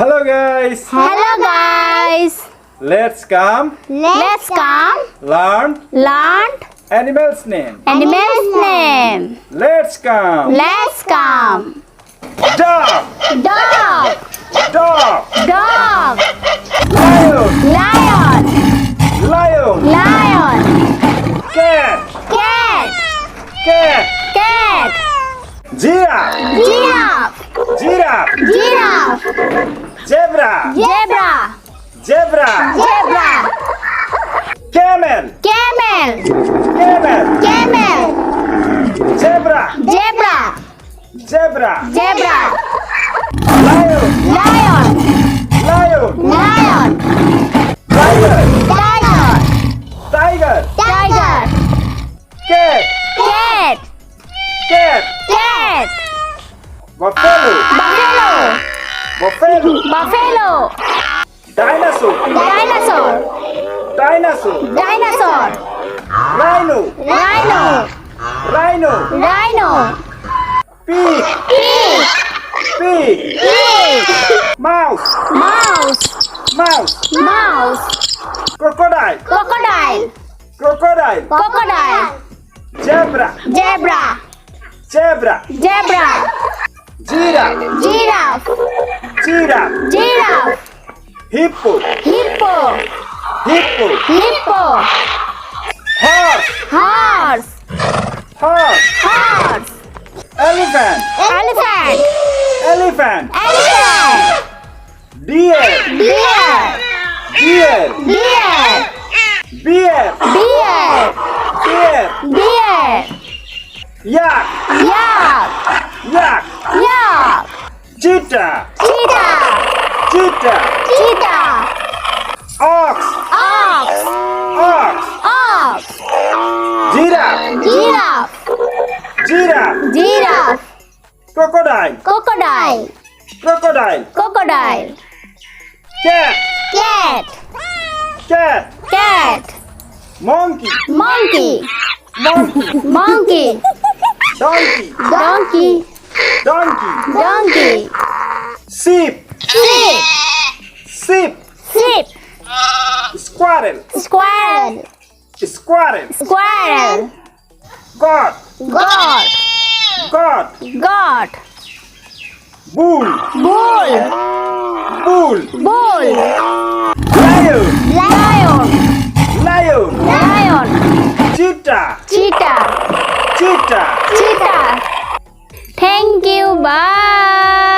Hello guys. Hello guys. Let's come Let's come learn animal's name. animal's name. Let's come Let's come. dog, Dog. dog, Dog. lion, Lion. lion, Lion. cat, Cat. cat, Cat. giraffe, Giraffe. giraffe, Giraffe. zebra, Zebra. zebra, Zebra. camel, Camel. camel, Camel. zebra, Zebra. zebra, Zebra. lion, Lion. lion, Lion. tiger, Tiger. tiger, Tiger. cat, Cat. cat, Cat. buffalo, Buffalo. buffalo, Buffalo. dinosaur, Dinosaur. dinosaur, Dinosaur. rhino, Rhino. rhino, Rhino. pig, Pig. pig, Pig. mouse, Mouse. mouse, Mouse. crocodile, Crocodile. crocodile, Crocodile. zebra, Zebra. zebra, Zebra. giraffe, Giraffe. giraffe, Giraffe. hippo, Hippo. hippo, Hippo. horse, Horse. horse, Horse. elephant, Elephant. elephant, Elephant. deer, Deer. deer, Deer. bear, Deer. bear, Deer. yak, Yak. yak, Yak. cheetah, Cheetah. cheetah, Cheetah. ox, Ox. ox, Ox. giraffe, Giraffe. giraffe, Giraffe. crocodile, Crocodile. crocodile, Crocodile. cat, Cat. cat, Cat. monkey, Monkey. monkey, Monkey. donkey, Donkey. donkey, Donkey. sheep, Sheep. sheep, Sheep. squirrel, Squirrel. squirrel, Squirrel. goat, Goat. goat, Goat. bull, Bull. bull, Bull. lion, Lion. lion, Lion. cheetah, Cheetah. cheetah. Cheetah. Thank you. Bye.